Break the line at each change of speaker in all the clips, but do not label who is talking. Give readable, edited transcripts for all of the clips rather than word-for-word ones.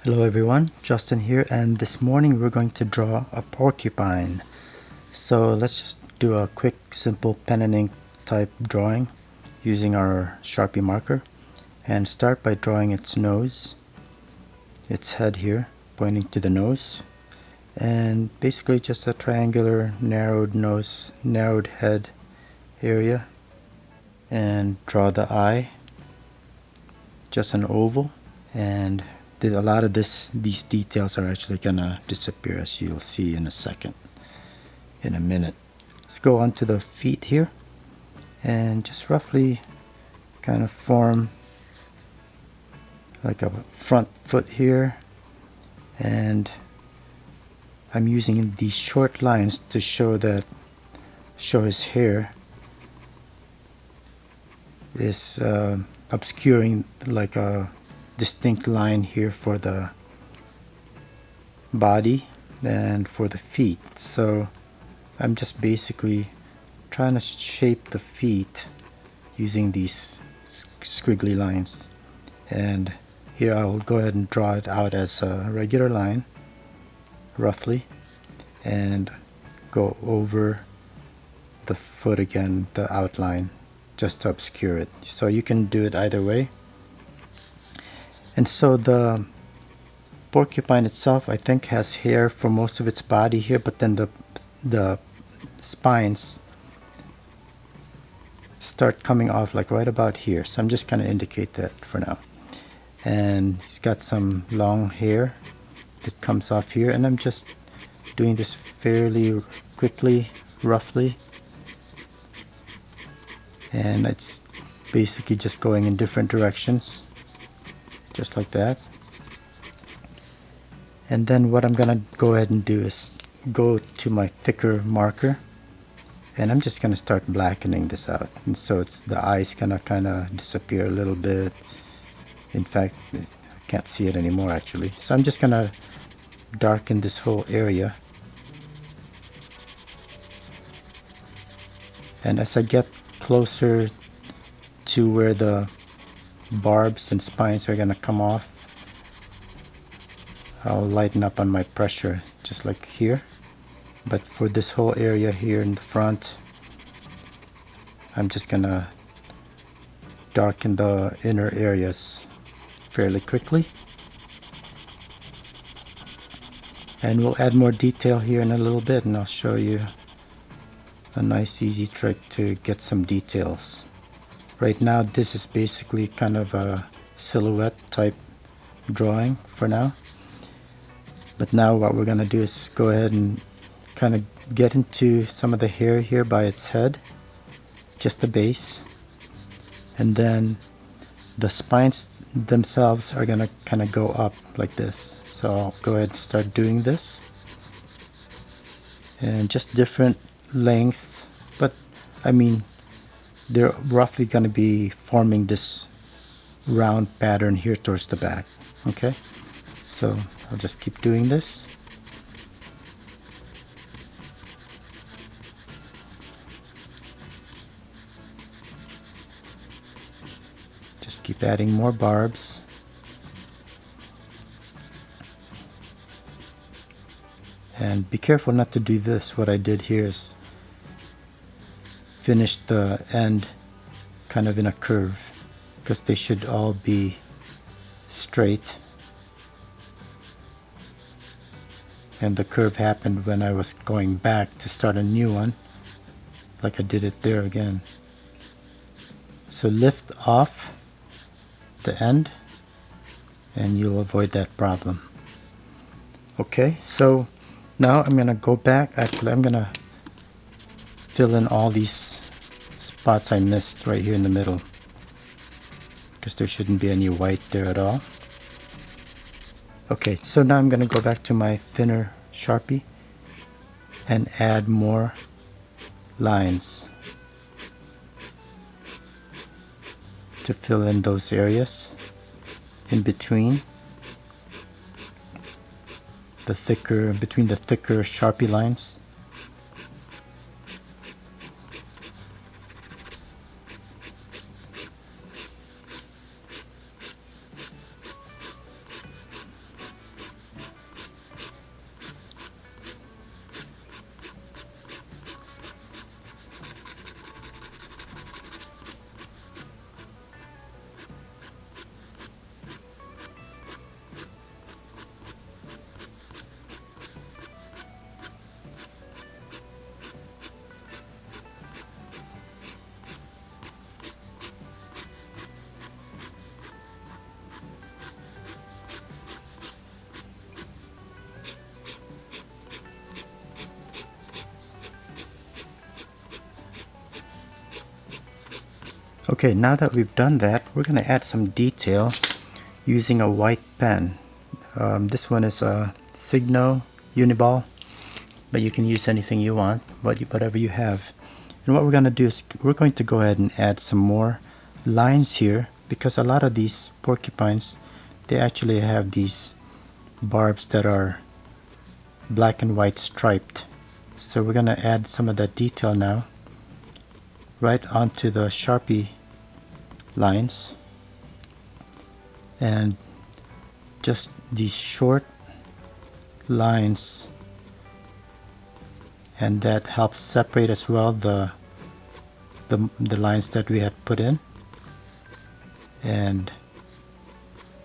Hello everyone, Justin here, and this morning we're going to draw a porcupine. So let's just do a quick simple pen and ink type drawing using our Sharpie marker, and start by drawing its nose, its head here pointing to the nose, and basically just a triangular narrowed nose, narrowed head area, and draw the eye, just an oval. And a lot of these details are actually gonna disappear, as you'll see in a minute. Let's go on to the feet here and just roughly kind of form like a front foot here, and I'm using these short lines to show his hair is obscuring like a distinct line here for the body and for the feet. So I'm just basically trying to shape the feet using these squiggly lines, and here I'll go ahead and draw it out as a regular line roughly and go over the foot again, the outline, just to obscure it. So you can do it either way. And so the porcupine itself, I think, has hair for most of its body here, but then the spines start coming off like right about here. So I'm just going to indicate that for now. And it's got some long hair that comes off here, and I'm just doing this fairly quickly, roughly, and it's basically just going in different directions, just like that. And then what I'm gonna go ahead and do is go to my thicker marker, and I'm just gonna start blackening this out. And so the eyes gonna kind of disappear a little bit. In fact, I can't see it anymore actually. So I'm just gonna darken this whole area. And as I get closer to where the barbs and spines are gonna come off, I'll lighten up on my pressure, just like here. But for this whole area here in the front, I'm just gonna darken the inner areas fairly quickly. And we'll add more detail here in a little bit, and I'll show you a nice easy trick to get some details. Right now this is basically kind of a silhouette type drawing for now. But now what we're gonna do is go ahead and kind of get into some of the hair here by its head, just the base, and then the spines themselves are gonna kind of go up like this. So I'll go ahead and start doing this, and just different lengths, but I mean they're roughly going to be forming this round pattern here towards the back. Okay, so I'll just keep doing this. Just keep adding more barbs. And be careful not to do this. What I did here is finish the end kind of in a curve, because they should all be straight. And the curve happened when I was going back to start a new one, like I did it there again. So lift off the end and you'll avoid that problem. Okay, so now I'm gonna go back. Actually, I'm gonna fill in all these spots I missed right here in the middle, because there shouldn't be any white there at all. Okay, so now I'm gonna go back to my thinner Sharpie and add more lines to fill in those areas in between the thicker Sharpie lines. Okay, now that we've done that, we're going to add some detail using a white pen. This one is a Signo Uniball, but you can use anything you want, whatever you have. And what we're going to do is we're going to go ahead and add some more lines here, because a lot of these porcupines, they actually have these barbs that are black and white striped. So we're going to add some of that detail now right onto the Sharpie lines, and just these short lines, and that helps separate as well the lines that we had put in, and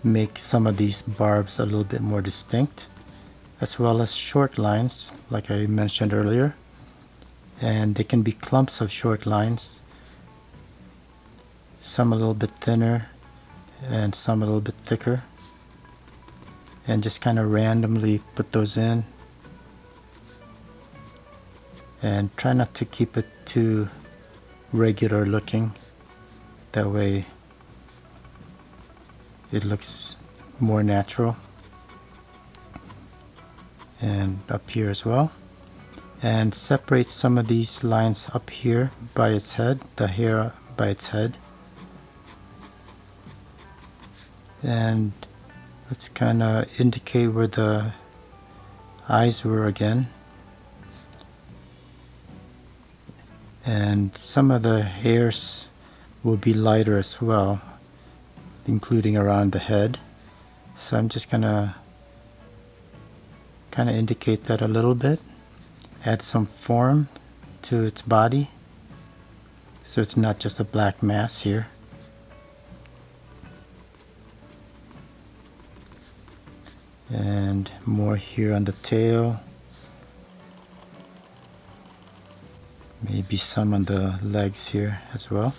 make some of these barbs a little bit more distinct, as well as short lines like I mentioned earlier. And they can be clumps of short lines, some a little bit thinner and some a little bit thicker, and just kind of randomly put those in, and try not to keep it too regular looking, that way it looks more natural. And up here as well, and separate some of these lines up here by its head, the hair by its head. And let's kind of indicate where the eyes were again. And some of the hairs will be lighter as well, including around the head. So I'm just gonna kind of indicate that a little bit. Add some form to its body, so it's not just a black mass here. And more here on the tail. Maybe some on the legs here as well.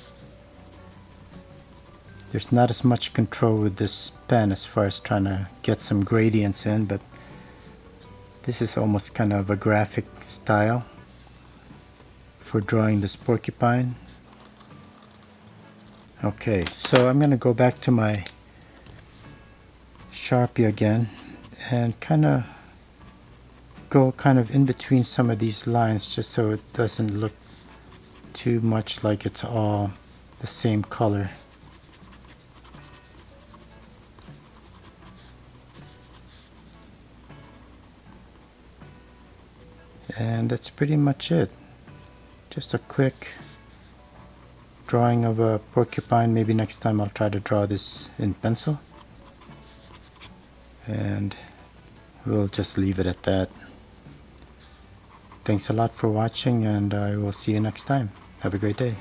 There's not as much control with this pen as far as trying to get some gradients in, but this is almost kind of a graphic style for drawing this porcupine. Okay, so I'm going to go back to my Sharpie again and kind of go in between some of these lines, just so it doesn't look too much like it's all the same color. And that's pretty much it. Just a quick drawing of a porcupine. Maybe next time I'll try to draw this in pencil. And we'll just leave it at that. Thanks a lot for watching, and I will see you next time. Have a great day.